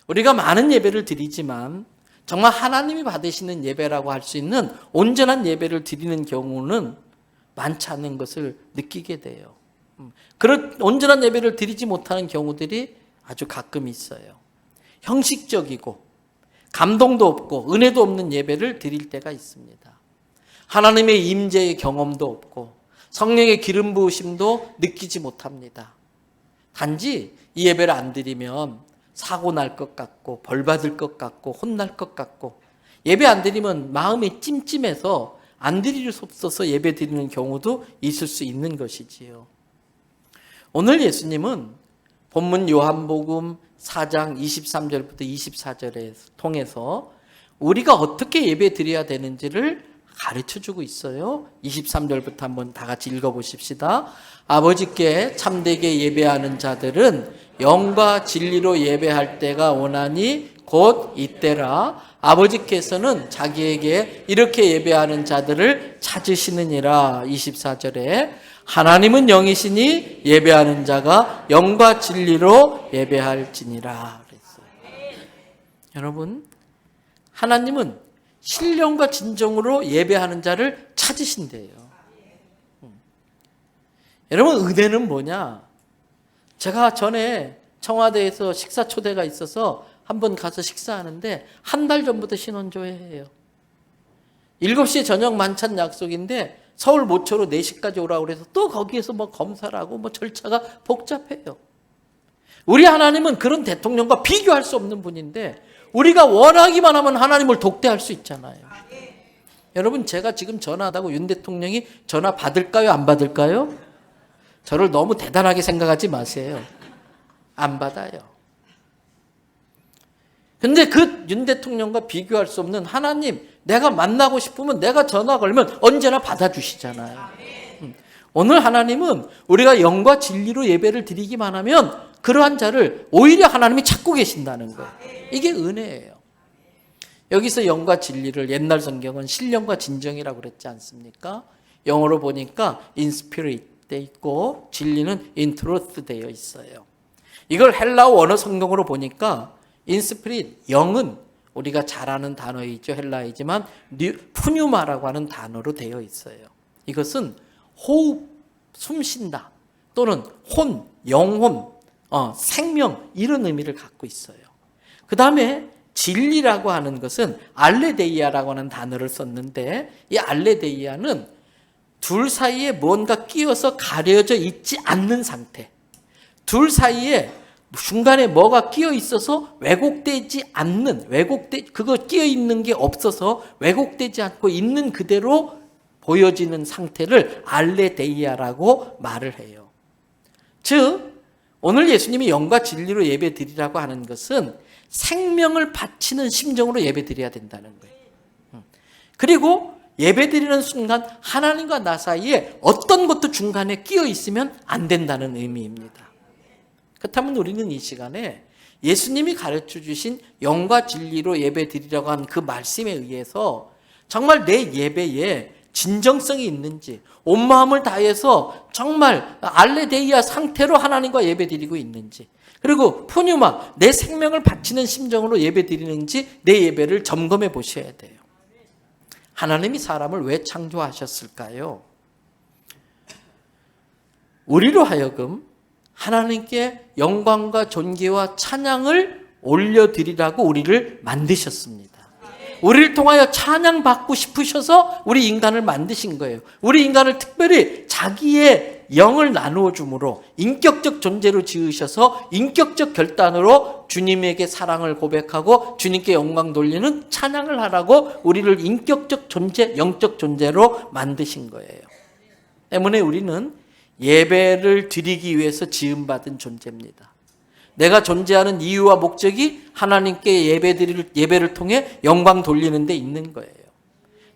우리가 많은 예배를 드리지만 정말 하나님이 받으시는 예배라고 할 수 있는 온전한 예배를 드리는 경우는 많지 않은 것을 느끼게 돼요. 그런 온전한 예배를 드리지 못하는 경우들이 아주 가끔 있어요. 형식적이고 감동도 없고 은혜도 없는 예배를 드릴 때가 있습니다. 하나님의 임재의 경험도 없고 성령의 기름 부으심도 느끼지 못합니다. 단지 이 예배를 안 드리면 사고 날 것 같고 벌 받을 것 같고 혼날 것 같고 예배 안 드리면 마음이 찜찜해서 안 드릴 수 없어서 예배 드리는 경우도 있을 수 있는 것이지요. 오늘 예수님은 본문 요한복음 4장 23절부터 24절에 통해서 우리가 어떻게 예배 드려야 되는지를 가르쳐주고 있어요. 23절부터 한번 다 같이 읽어보십시다. 아버지께 참되게 예배하는 자들은 영과 진리로 예배할 때가 오나니 곧 이때라. 아버지께서는 자기에게 이렇게 예배하는 자들을 찾으시느니라. 24절에 하나님은 영이시니 예배하는 자가 영과 진리로 예배할지니라 그랬어요. 여러분, 하나님은 신령과 진정으로 예배하는 자를 찾으신대요. 여러분, 은혜는 뭐냐? 제가 전에 청와대에서 식사 초대가 있어서 한번 가서 식사하는데 한 달 전부터 신원조회해요. 7시에 저녁 만찬 약속인데 서울 모초로 4시까지 오라고 그래서 또 거기에서 뭐 검사를 하고 뭐 절차가 복잡해요. 우리 하나님은 그런 대통령과 비교할 수 없는 분인데 우리가 원하기만 하면 하나님을 독대할 수 있잖아요. 여러분, 제가 지금 전화하다고 윤 대통령이 전화 받을까요? 안 받을까요? 저를 너무 대단하게 생각하지 마세요. 안 받아요. 근데 그 윤 대통령과 비교할 수 없는 하나님, 내가 만나고 싶으면 내가 전화 걸면 언제나 받아주시잖아요. 오늘 하나님은 우리가 영과 진리로 예배를 드리기만 하면 그러한 자를 오히려 하나님이 찾고 계신다는 거예요. 이게 은혜예요. 여기서 영과 진리를 옛날 성경은 신령과 진정이라고 그랬지 않습니까? 영어로 보니까 in spirit 돼 있고 진리는 in truth 되어 있어요. 이걸 헬라어 원어 성경으로 보니까 in spirit, 영은 우리가 잘 아는 단어이죠. 헬라이지만 푸뉴마라고 하는 단어로 되어 있어요. 이것은 호흡, 숨쉰다 또는 혼, 영혼, 생명 이런 의미를 갖고 있어요. 그 다음에 진리라고 하는 것은 알레데이아라고 하는 단어를 썼는데 이 알레데이아는 둘 사이에 뭔가 끼어서 가려져 있지 않는 상태, 둘 사이에 중간에 뭐가 끼어 있어서 왜곡되지 않는, 그거 끼어 있는 게 없어서 왜곡되지 않고 있는 그대로 보여지는 상태를 알레데이아라고 말을 해요. 즉 오늘 예수님이 영과 진리로 예배 드리라고 하는 것은 생명을 바치는 심정으로 예배 드려야 된다는 거예요. 그리고 예배 드리는 순간 하나님과 나 사이에 어떤 것도 중간에 끼어 있으면 안 된다는 의미입니다. 그렇다면 우리는 이 시간에 예수님이 가르쳐 주신 영과 진리로 예배 드리라고 한 그 말씀에 의해서 정말 내 예배에 진정성이 있는지, 온 마음을 다해서 정말 알레데이아 상태로 하나님과 예배 드리고 있는지, 그리고 푸뉴마, 내 생명을 바치는 심정으로 예배 드리는지 내 예배를 점검해 보셔야 돼요. 하나님이 사람을 왜 창조하셨을까요? 우리로 하여금 하나님께 영광과 존귀와 찬양을 올려드리라고 우리를 만드셨습니다. 우리를 통하여 찬양받고 싶으셔서 우리 인간을 만드신 거예요. 우리 인간을 특별히 자기의 영을 나누어 줌으로 인격적 존재로 지으셔서 인격적 결단으로 주님에게 사랑을 고백하고 주님께 영광 돌리는 찬양을 하라고 우리를 인격적 존재, 영적 존재로 만드신 거예요. 때문에 우리는 예배를 드리기 위해서 지음받은 존재입니다. 내가 존재하는 이유와 목적이 하나님께 예배를 통해 영광 돌리는 데 있는 거예요.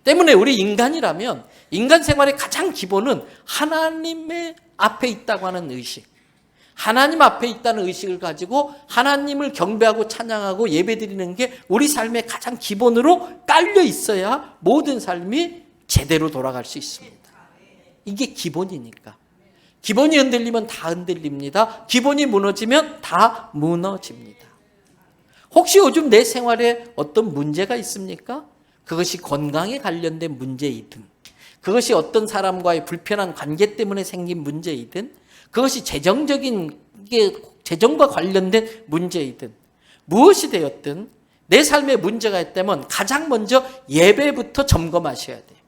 때문에 우리 인간이라면 인간 생활의 가장 기본은 하나님의 앞에 있다고 하는 의식, 하나님 앞에 있다는 의식을 가지고 하나님을 경배하고 찬양하고 예배드리는 게 우리 삶의 가장 기본으로 깔려 있어야 모든 삶이 제대로 돌아갈 수 있습니다. 이게 기본이니까. 기본이 흔들리면 다 흔들립니다. 기본이 무너지면 다 무너집니다. 혹시 요즘 내 생활에 어떤 문제가 있습니까? 그것이 건강에 관련된 문제이든, 그것이 어떤 사람과의 불편한 관계 때문에 생긴 문제이든, 그것이 재정과 관련된 문제이든, 무엇이 되었든 내 삶에 문제가 있다면 가장 먼저 예배부터 점검하셔야 돼요.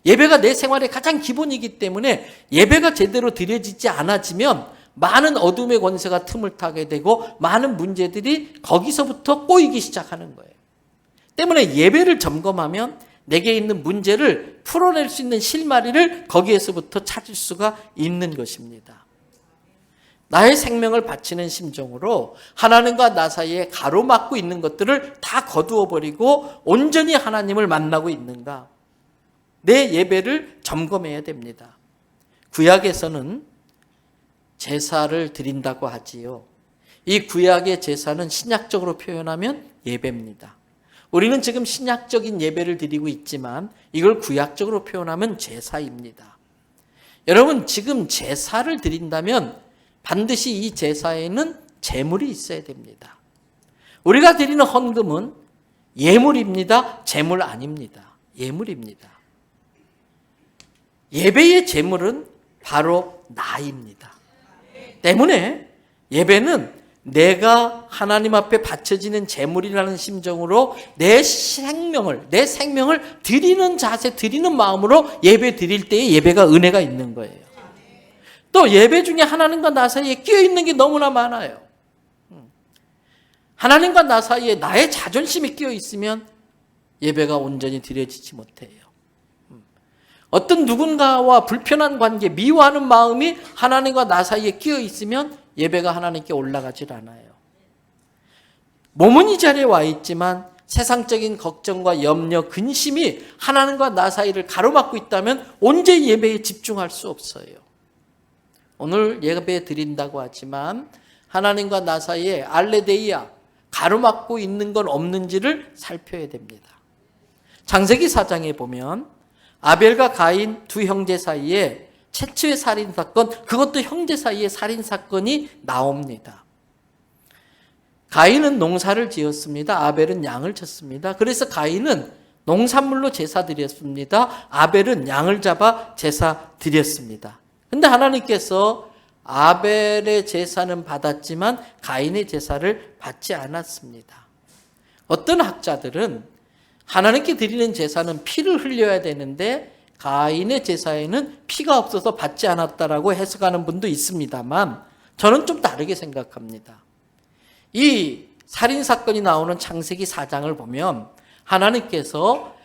예배가 내 생활의 가장 기본이기 때문에 예배가 제대로 드려지지 않아지면 많은 어둠의 권세가 틈을 타게 되고 많은 문제들이 거기서부터 꼬이기 시작하는 거예요. 때문에 예배를 점검하면 내게 있는 문제를 풀어낼 수 있는 실마리를 거기에서부터 찾을 수가 있는 것입니다. 나의 생명을 바치는 심정으로 하나님과 나 사이에 가로막고 있는 것들을 다 거두어버리고 온전히 하나님을 만나고 있는가? 내 예배를 점검해야 됩니다. 구약에서는 제사를 드린다고 하지요. 이 구약의 제사는 신약적으로 표현하면 예배입니다. 우리는 지금 신약적인 예배를 드리고 있지만 이걸 구약적으로 표현하면 제사입니다. 여러분, 지금 제사를 드린다면 반드시 이 제사에는 제물이 있어야 됩니다. 우리가 드리는 헌금은 예물입니다. 제물 아닙니다. 예물입니다. 예배의 제물은 바로 나입니다. 때문에 예배는 내가 하나님 앞에 바쳐지는 제물이라는 심정으로 내 생명을 드리는 자세, 드리는 마음으로 예배 드릴 때에 예배가 은혜가 있는 거예요. 또 예배 중에 하나님과 나 사이에 끼어 있는 게 너무나 많아요. 하나님과 나 사이에 나의 자존심이 끼어 있으면 예배가 온전히 드려지지 못해요. 어떤 누군가와 불편한 관계, 미워하는 마음이 하나님과 나 사이에 끼어 있으면 예배가 하나님께 올라가질 않아요. 몸은 이 자리에 와 있지만 세상적인 걱정과 염려, 근심이 하나님과 나 사이를 가로막고 있다면 온전히 예배에 집중할 수 없어요. 오늘 예배 드린다고 하지만 하나님과 나 사이에 알레데이아, 가로막고 있는 건 없는지를 살펴야 됩니다. 창세기 4장에 보면 아벨과 가인 두 형제 사이에 최초의 살인사건, 그것도 형제 사이의 살인사건이 나옵니다. 가인은 농사를 지었습니다. 아벨은 양을 쳤습니다. 그래서 가인은 농산물로 제사 드렸습니다. 아벨은 양을 잡아 제사 드렸습니다. 그런데 하나님께서 아벨의 제사는 받았지만 가인의 제사를 받지 않았습니다. 어떤 학자들은 하나님께 드리는 제사는 피를 흘려야 되는데 가인의 제사에는 피가 없어서 받지 않았다라고 해석하는 분도 있습니다만 저는 좀 다르게 생각합니다. 이 살인사건이 나오는 창세기 4장을 보면 하나님께서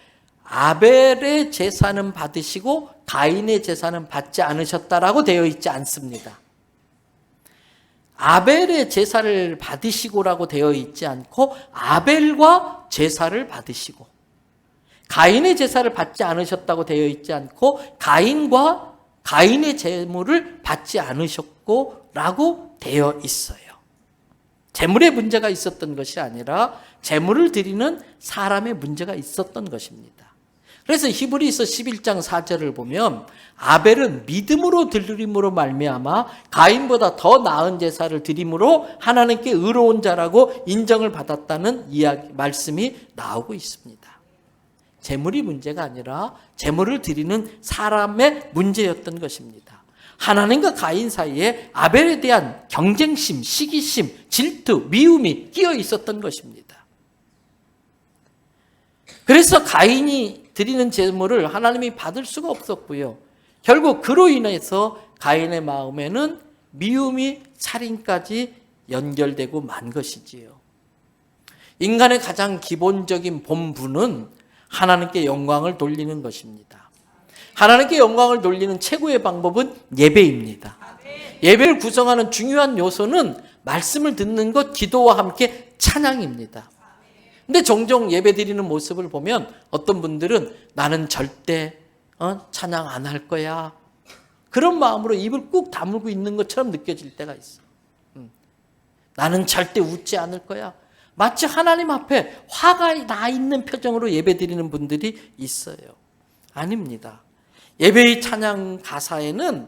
아벨의 제사는 받으시고 가인의 제사는 받지 않으셨다라고 되어 있지 않습니다. 아벨의 제사를 받으시고라고 되어 있지 않고 아벨과 제사를 받으시고, 가인의 제사를 받지 않으셨다고 되어 있지 않고 가인과 가인의 제물을 받지 않으셨고 라고 되어 있어요. 제물에 문제가 있었던 것이 아니라 제물을 드리는 사람의 문제가 있었던 것입니다. 그래서 히브리서 11장 4절을 보면 아벨은 믿음으로 드림으로 말미암아 가인보다 더 나은 제사를 드림으로 하나님께 의로운 자라고 인정을 받았다는 말씀이 나오고 있습니다. 제물이 문제가 아니라 제물을 드리는 사람의 문제였던 것입니다. 하나님과 가인 사이에 아벨에 대한 경쟁심, 시기심, 질투, 미움이 끼어 있었던 것입니다. 그래서 가인이 드리는 제물을 하나님이 받을 수가 없었고요. 결국 그로 인해서 가인의 마음에는 미움이 살인까지 연결되고 만 것이지요. 인간의 가장 기본적인 본분은 하나님께 영광을 돌리는 것입니다. 하나님께 영광을 돌리는 최고의 방법은 예배입니다. 예배를 구성하는 중요한 요소는 말씀을 듣는 것, 기도와 함께 찬양입니다. 근데 종종 예배 드리는 모습을 보면 어떤 분들은 나는 절대 찬양 안 할 거야, 그런 마음으로 입을 꾹 다물고 있는 것처럼 느껴질 때가 있어. 나는 절대 웃지 않을 거야, 마치 하나님 앞에 화가 나 있는 표정으로 예배 드리는 분들이 있어요. 아닙니다. 예배의 찬양 가사에는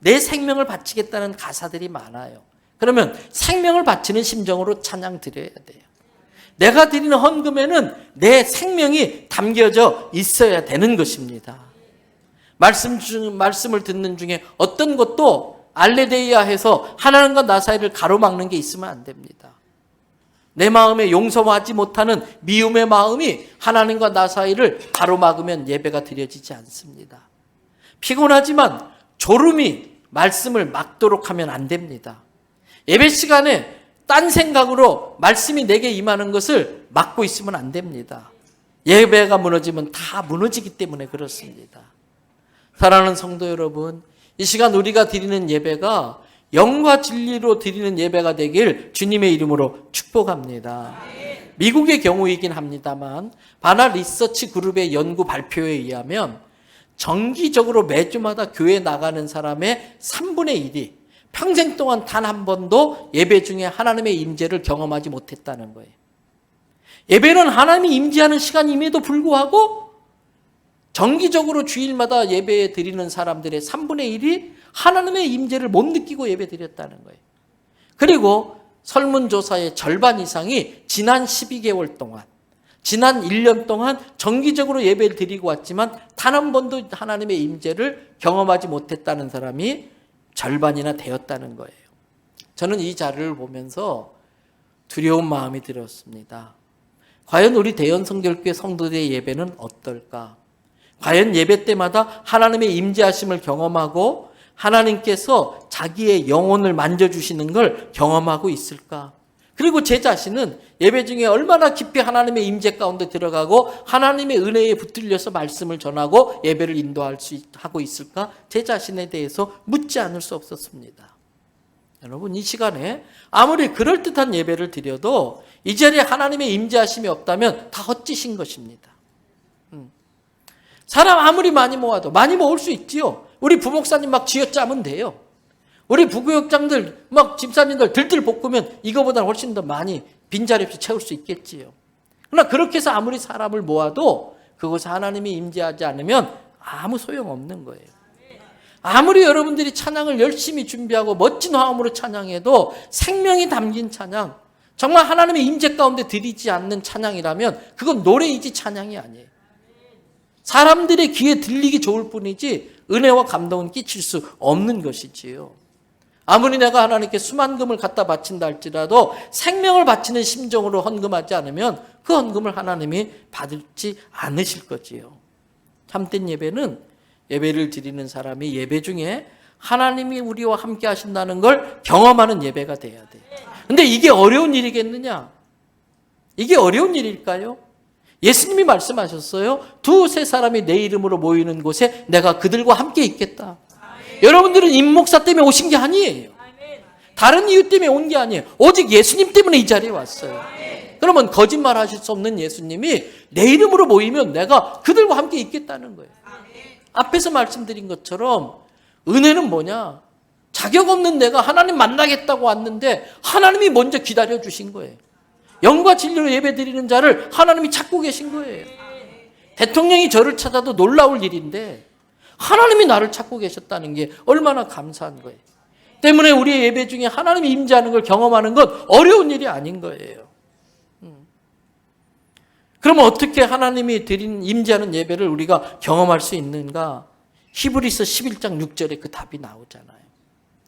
내 생명을 바치겠다는 가사들이 많아요. 그러면 생명을 바치는 심정으로 찬양 드려야 돼요. 내가 드리는 헌금에는 내 생명이 담겨져 있어야 되는 것입니다. 말씀을 듣는 중에 어떤 것도 알레데이아 해서 하나님과 나 사이를 가로막는 게 있으면 안 됩니다. 내 마음에 용서하지 못하는 미움의 마음이 하나님과 나 사이를 가로막으면 예배가 드려지지 않습니다. 피곤하지만 졸음이 말씀을 막도록 하면 안 됩니다. 예배 시간에 딴 생각으로 말씀이 내게 임하는 것을 막고 있으면 안 됩니다. 예배가 무너지면 다 무너지기 때문에 그렇습니다. 사랑하는 성도 여러분, 이 시간 우리가 드리는 예배가 영과 진리로 드리는 예배가 되길 주님의 이름으로 축복합니다. 미국의 경우이긴 합니다만 바나 리서치 그룹의 연구 발표에 의하면 정기적으로 매주마다 교회 나가는 사람의 3분의 1이 평생 동안 단 한 번도 예배 중에 하나님의 임재를 경험하지 못했다는 거예요. 예배는 하나님이 임재하는 시간임에도 불구하고 정기적으로 주일마다 예배 드리는 사람들의 3분의 1이 하나님의 임재를 못 느끼고 예배 드렸다는 거예요. 그리고 설문조사의 절반 이상이 지난 12개월 동안, 지난 1년 동안 정기적으로 예배를 드리고 왔지만 단 한 번도 하나님의 임재를 경험하지 못했다는 사람이 절반이나 되었다는 거예요. 저는 이 자료를 보면서 두려운 마음이 들었습니다. 과연 우리 대연성결교회 성도들의 예배는 어떨까? 과연 예배 때마다 하나님의 임재하심을 경험하고 하나님께서 자기의 영혼을 만져주시는 걸 경험하고 있을까? 그리고 제 자신은 예배 중에 얼마나 깊이 하나님의 임재 가운데 들어가고 하나님의 은혜에 붙들려서 말씀을 전하고 예배를 하고 있을까? 제 자신에 대해서 묻지 않을 수 없었습니다. 여러분, 이 시간에 아무리 그럴듯한 예배를 드려도 이 자리에 하나님의 임재하심이 없다면 다 헛짓인 것입니다. 사람 아무리 많이 모아도 많이 모을 수 있지요. 우리 부목사님 막 쥐어짜면 돼요. 우리 부교육장들 막 집사님들 들들 볶으면 이거보다 훨씬 더 많이 빈자리 없이 채울 수 있겠지요. 그러나 그렇게 해서 아무리 사람을 모아도 그곳에 하나님이 임재하지 않으면 아무 소용없는 거예요. 아무리 여러분들이 찬양을 열심히 준비하고 멋진 화음으로 찬양해도 생명이 담긴 찬양, 정말 하나님의 임재 가운데 드리지 않는 찬양이라면 그건 노래이지 찬양이 아니에요. 사람들의 귀에 들리기 좋을 뿐이지 은혜와 감동은 끼칠 수 없는 것이지요. 아무리 내가 하나님께 수만금을 갖다 바친다 할지라도 생명을 바치는 심정으로 헌금하지 않으면 그 헌금을 하나님이 받지 않으실 거지요. 참된 예배는 예배를 드리는 사람이 예배 중에 하나님이 우리와 함께 하신다는 걸 경험하는 예배가 돼야 돼요. 근데 이게 어려운 일이겠느냐? 이게 어려운 일일까요? 예수님이 말씀하셨어요. 두세 사람이 내 이름으로 모이는 곳에 내가 그들과 함께 있겠다. 여러분들은 임목사 때문에 오신 게 아니에요. 다른 이유 때문에 온 게 아니에요. 오직 예수님 때문에 이 자리에 왔어요. 그러면 거짓말 하실 수 없는 예수님이 내 이름으로 모이면 내가 그들과 함께 있겠다는 거예요. 앞에서 말씀드린 것처럼 은혜는 뭐냐? 자격 없는 내가 하나님 만나겠다고 왔는데 하나님이 먼저 기다려 주신 거예요. 영과 진리로 예배 드리는 자를 하나님이 찾고 계신 거예요. 대통령이 저를 찾아도 놀라울 일인데 하나님이 나를 찾고 계셨다는 게 얼마나 감사한 거예요. 때문에 우리의 예배 중에 하나님이 임재하는 걸 경험하는 건 어려운 일이 아닌 거예요. 그러면 어떻게 하나님이 드린 임재하는 예배를 우리가 경험할 수 있는가? 히브리서 11장 6절에 그 답이 나오잖아요.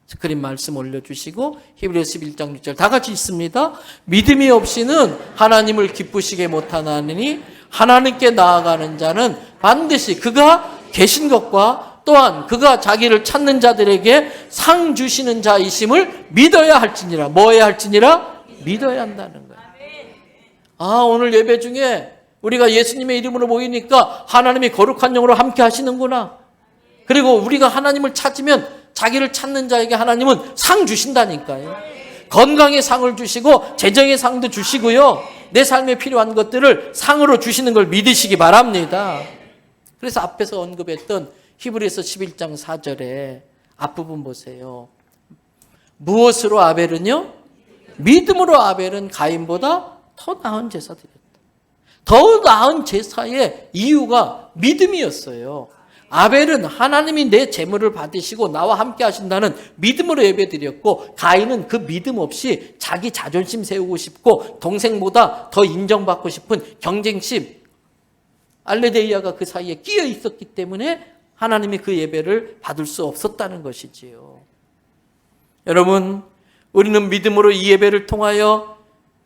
스크린 말씀 올려주시고 히브리서 11장 6절 다 같이 읽습니다. 믿음이 없이는 하나님을 기쁘시게 못하나니 하나님께 나아가는 자는 반드시 그가 계신 것과 또한 그가 자기를 찾는 자들에게 상 주시는 자이심을 믿어야 할지니라. 뭐 해야 할지니라? 믿어야 한다는 거예요. 아, 오늘 예배 중에 우리가 예수님의 이름으로 모이니까 하나님이 거룩한 영으로 함께 하시는구나. 그리고 우리가 하나님을 찾으면 자기를 찾는 자에게 하나님은 상 주신다니까요. 건강의 상을 주시고 재정의 상도 주시고요. 내 삶에 필요한 것들을 상으로 주시는 걸 믿으시기 바랍니다. 그래서 앞에서 언급했던 히브리서 11장 4절에 앞부분 보세요. 무엇으로 아벨은요? 믿음으로 아벨은 가인보다 더 나은 제사 드렸다. 더 나은 제사의 이유가 믿음이었어요. 아벨은 하나님이 내 제물을 받으시고 나와 함께 하신다는 믿음으로 예배드렸고, 가인은 그 믿음 없이 자기 자존심 세우고 싶고 동생보다 더 인정받고 싶은 경쟁심, 알레데이아가 그 사이에 끼어 있었기 때문에 하나님이 그 예배를 받을 수 없었다는 것이지요. 여러분, 우리는 믿음으로 이 예배를 통하여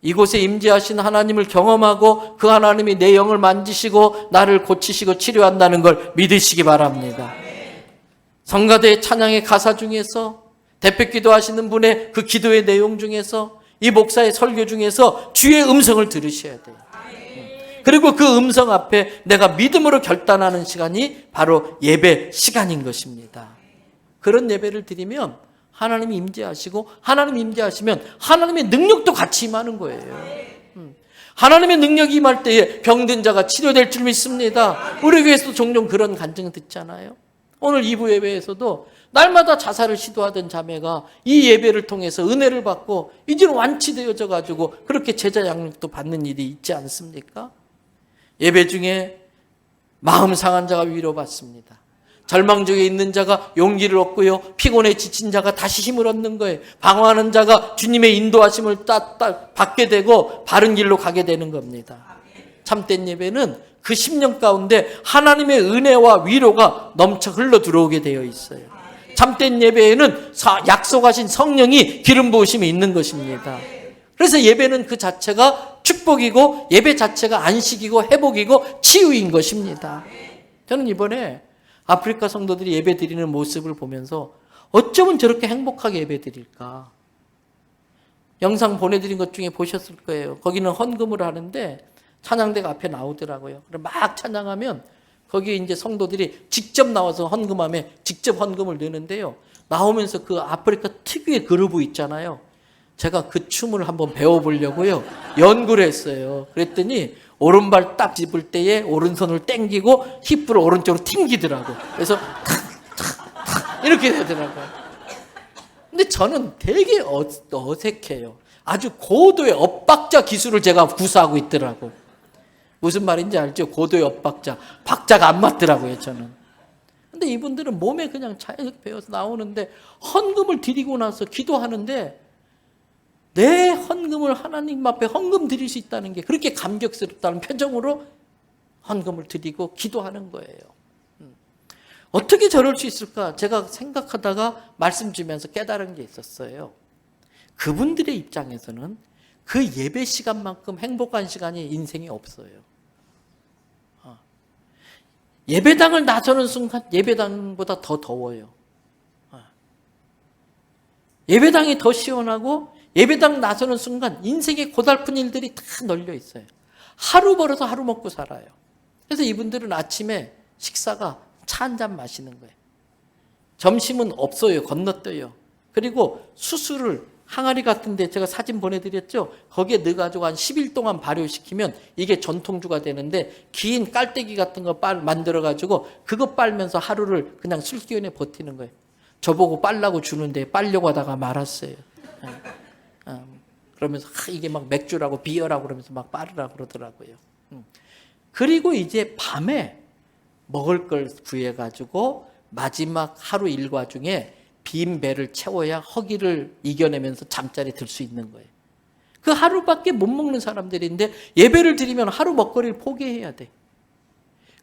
이곳에 임재하신 하나님을 경험하고 그 하나님이 내 영을 만지시고 나를 고치시고 치료한다는 걸 믿으시기 바랍니다. 성가대의 찬양의 가사 중에서, 대표 기도하시는 분의 그 기도의 내용 중에서, 이 목사의 설교 중에서 주의 음성을 들으셔야 돼요. 그리고 그 음성 앞에 내가 믿음으로 결단하는 시간이 바로 예배 시간인 것입니다. 그런 예배를 드리면 하나님이 임재하시고, 하나님 임재하시면 하나님의 능력도 같이 임하는 거예요. 하나님의 능력이 임할 때에 병든 자가 치료될 줄 믿습니다. 우리 교회에서도 종종 그런 간증을 듣잖아요. 오늘 2부 예배에서도 날마다 자살을 시도하던 자매가 이 예배를 통해서 은혜를 받고 이제는 완치되어져 가지고 그렇게 제자 양육도 받는 일이 있지 않습니까? 예배 중에 마음 상한 자가 위로받습니다. 절망 중에 있는 자가 용기를 얻고요, 피곤에 지친 자가 다시 힘을 얻는 거예요. 방황하는 자가 주님의 인도하심을 받게 되고 바른 길로 가게 되는 겁니다. 참된 예배는 그 10년 가운데 하나님의 은혜와 위로가 넘쳐 흘러 들어오게 되어 있어요. 참된 예배에는 약속하신 성령이 기름 부으심이 있는 것입니다. 그래서 예배는 그 자체가 축복이고, 예배 자체가 안식이고 회복이고 치유인 것입니다. 저는 이번에 아프리카 성도들이 예배 드리는 모습을 보면서 어쩌면 저렇게 행복하게 예배 드릴까. 영상 보내드린 것 중에 보셨을 거예요. 거기는 헌금을 하는데 찬양대가 앞에 나오더라고요. 그럼 막 찬양하면 거기에 이제 성도들이 직접 나와서 헌금함에 직접 헌금을 넣는데요. 나오면서 그 아프리카 특유의 그루브 있잖아요. 제가 그 춤을 한번 배워보려고요, 연구를 했어요. 그랬더니 오른발 딱 짚을 때에 오른손을 땡기고 힙을 오른쪽으로 튕기더라고. 그래서 탁탁탁 이렇게 되더라고요. 근데 저는 되게 어색해요. 아주 고도의 엇박자 기술을 제가 구사하고 있더라고. 무슨 말인지 알죠? 고도의 엇박자. 박자가 안 맞더라고요, 저는. 근데 이분들은 몸에 그냥 자연스럽게 배워서 나오는데, 헌금을 드리고 나서 기도하는데 내 헌금을 하나님 앞에 헌금 드릴 수 있다는 게 그렇게 감격스럽다는 표정으로 헌금을 드리고 기도하는 거예요. 어떻게 저럴 수 있을까? 제가 생각하다가 말씀 주면서 깨달은 게 있었어요. 그분들의 입장에서는 그 예배 시간만큼 행복한 시간이 인생에 없어요. 예배당을 나서는 순간 예배당보다 더 더워요. 예배당이 더 시원하고 예배당 나서는 순간 인생의 고달픈 일들이 다 널려 있어요. 하루 벌어서 하루 먹고 살아요. 그래서 이분들은 아침에 식사가 차 한 잔 마시는 거예요. 점심은 없어요. 건너뛰어요. 그리고 수수를 항아리 같은데 제가 사진 보내드렸죠. 거기에 넣어가지고 한 10일 동안 발효시키면 이게 전통주가 되는데, 긴 깔때기 같은 거 만들어가지고 그거 빨면서 하루를 그냥 술 기운에 버티는 거예요. 저보고 빨라고 주는데 빨려고 하다가 말았어요. 그러면서 이게 막 맥주라고 비어라고 그러면서 막 빨으라고 그러더라고요. 그리고 이제 밤에 먹을 걸 구해가지고 마지막 하루 일과 중에 빈 배를 채워야 허기를 이겨내면서 잠자리 들 수 있는 거예요. 그 하루밖에 못 먹는 사람들인데 예배를 드리면 하루 먹거리를 포기해야 돼.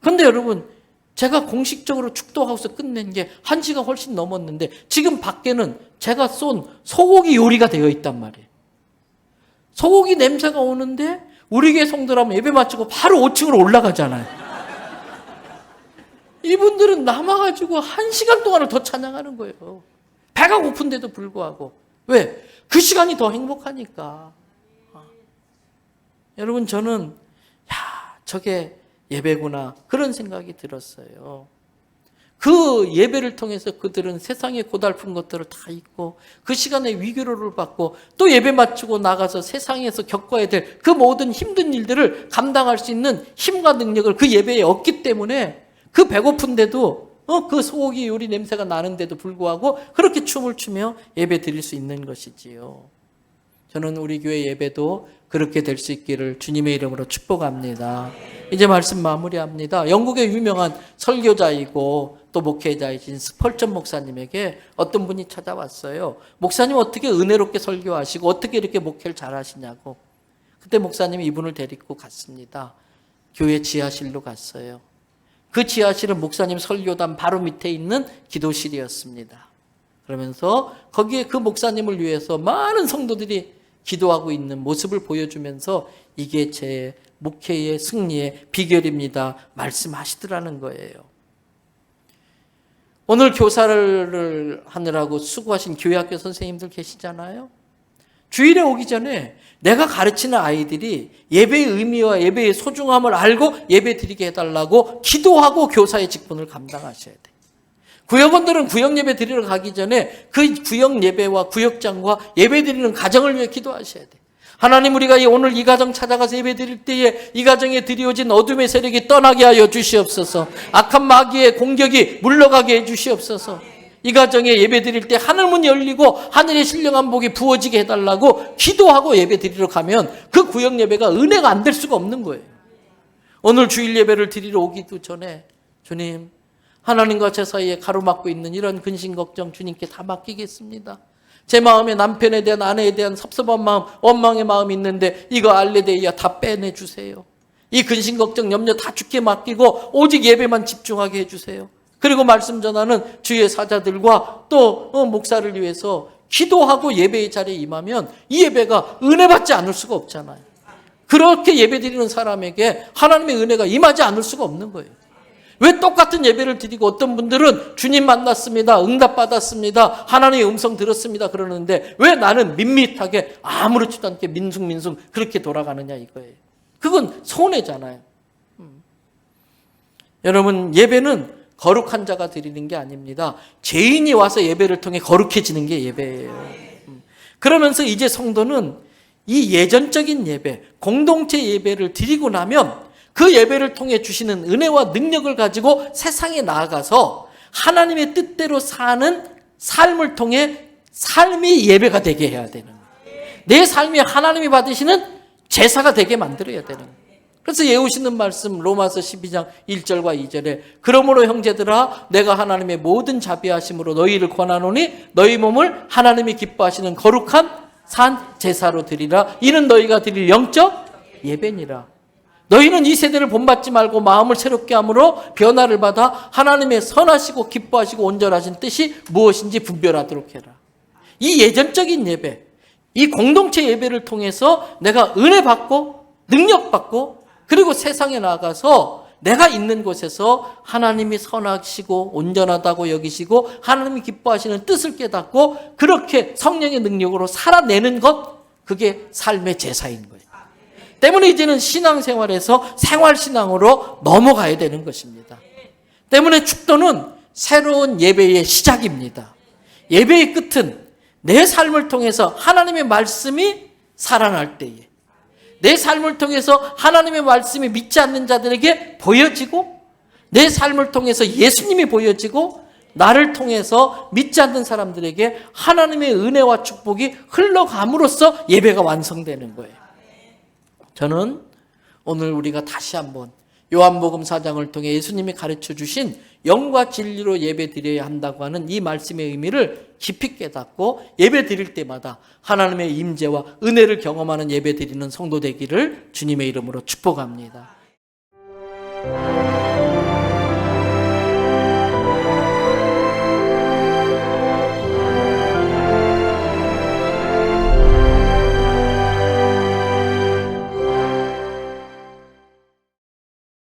그런데 여러분, 제가 공식적으로 축도하우스 끝낸 게 1시가 훨씬 넘었는데 지금 밖에는 제가 쏜 소고기 요리가 되어 있단 말이에요. 소고기 냄새가 오는데 우리 교회 성도라면 예배 마치고 바로 5층으로 올라가잖아요. 이분들은 남아가지고 1시간 동안을 더 찬양하는 거예요. 배가 고픈데도 불구하고. 왜? 그 시간이 더 행복하니까. 여러분, 저는 저게 예배구나, 그런 생각이 들었어요. 그 예배를 통해서 그들은 세상의 고달픈 것들을 다 잊고 그 시간에 위기로를 받고 또 예배 마치고 나가서 세상에서 겪어야 될 그 모든 힘든 일들을 감당할 수 있는 힘과 능력을 그 예배에 얻기 때문에 그 배고픈데도 그 소고기 요리 냄새가 나는데도 불구하고 그렇게 춤을 추며 예배 드릴 수 있는 것이지요. 저는 우리 교회 예배도 그렇게 될 수 있기를 주님의 이름으로 축복합니다. 이제 말씀 마무리합니다. 영국의 유명한 설교자이고 또 목회자이신 스펄전 목사님에게 어떤 분이 찾아왔어요. 목사님 어떻게 은혜롭게 설교하시고 어떻게 이렇게 목회를 잘하시냐고. 그때 목사님이 이분을 데리고 갔습니다. 교회 지하실로 갔어요. 그 지하실은 목사님 설교단 바로 밑에 있는 기도실이었습니다. 그러면서 거기에 그 목사님을 위해서 많은 성도들이 기도하고 있는 모습을 보여주면서 이게 제 목회의 승리의 비결입니다. 말씀하시더라는 거예요. 오늘 교사를 하느라고 수고하신 교회학교 선생님들 계시잖아요. 주일에 오기 전에 내가 가르치는 아이들이 예배의 의미와 예배의 소중함을 알고 예배 드리게 해달라고 기도하고 교사의 직분을 감당하셔야 돼요. 구역원들은 구역 예배 드리러 가기 전에 그 구역 예배와 구역장과 예배 드리는 가정을 위해 기도하셔야 돼요. 하나님, 우리가 오늘 이 가정 찾아가서 예배 드릴 때에 이 가정에 드리워진 어둠의 세력이 떠나게 하여 주시옵소서. 악한 마귀의 공격이 물러가게 해 주시옵소서. 이 가정에 예배 드릴 때 하늘문이 열리고 하늘의 신령한 복이 부어지게 해달라고 기도하고 예배 드리러 가면 그 구역 예배가 은혜가 안 될 수가 없는 거예요. 오늘 주일 예배를 드리러 오기도 전에 주님, 하나님과 제 사이에 가로막고 있는 이런 근심 걱정 주님께 다 맡기겠습니다. 제 마음에 남편에 대한, 아내에 대한 섭섭한 마음, 원망의 마음이 있는데 이거 알레데이아 다 빼내주세요. 이 근심 걱정 염려 다 주께 맡기고 오직 예배만 집중하게 해주세요. 그리고 말씀 전하는 주의 사자들과 또 목사를 위해서 기도하고 예배의 자리에 임하면 이 예배가 은혜 받지 않을 수가 없잖아요. 그렇게 예배 드리는 사람에게 하나님의 은혜가 임하지 않을 수가 없는 거예요. 왜 똑같은 예배를 드리고 어떤 분들은 주님 만났습니다, 응답 받았습니다, 하나님의 음성 들었습니다 그러는데 왜 나는 밋밋하게 아무렇지도 않게 민숭민숭 그렇게 돌아가느냐 이거예요. 그건 손해잖아요. 여러분, 예배는 거룩한 자가 드리는 게 아닙니다. 죄인이 와서 예배를 통해 거룩해지는 게 예배예요. 그러면서 이제 성도는 이 예전적인 예배, 공동체 예배를 드리고 나면 그 예배를 통해 주시는 은혜와 능력을 가지고 세상에 나아가서 하나님의 뜻대로 사는 삶을 통해 삶이 예배가 되게 해야 되는 거예요. 내 삶이 하나님이 받으시는 제사가 되게 만들어야 되는 거예요. 그래서 예우시는 말씀 로마서 12장 1절과 2절에 그러므로 형제들아 내가 하나님의 모든 자비하심으로 너희를 권하노니 너희 몸을 하나님이 기뻐하시는 거룩한 산 제사로 드리라. 이는 너희가 드릴 영적 예배니라. 너희는 이 세대를 본받지 말고 마음을 새롭게 함으로 변화를 받아 하나님의 선하시고 기뻐하시고 온전하신 뜻이 무엇인지 분별하도록 해라. 이 예전적인 예배, 이 공동체 예배를 통해서 내가 은혜 받고 능력 받고 그리고 세상에 나가서 내가 있는 곳에서 하나님이 선하시고 온전하다고 여기시고 하나님이 기뻐하시는 뜻을 깨닫고 그렇게 성령의 능력으로 살아내는 것, 그게 삶의 제사인 거예요. 때문에 이제는 신앙생활에서 생활신앙으로 넘어가야 되는 것입니다. 때문에 축도는 새로운 예배의 시작입니다. 예배의 끝은 내 삶을 통해서 하나님의 말씀이 살아날 때에 내 삶을 통해서 하나님의 말씀이 믿지 않는 자들에게 보여지고 내 삶을 통해서 예수님이 보여지고 나를 통해서 믿지 않는 사람들에게 하나님의 은혜와 축복이 흘러감으로써 예배가 완성되는 거예요. 저는 오늘 우리가 다시 한번 요한복음 4장을 통해 예수님이 가르쳐 주신 영과 진리로 예배 드려야 한다고 하는 이 말씀의 의미를 깊이 깨닫고 예배 드릴 때마다 하나님의 임재와 은혜를 경험하는 예배 드리는 성도 되기를 주님의 이름으로 축복합니다.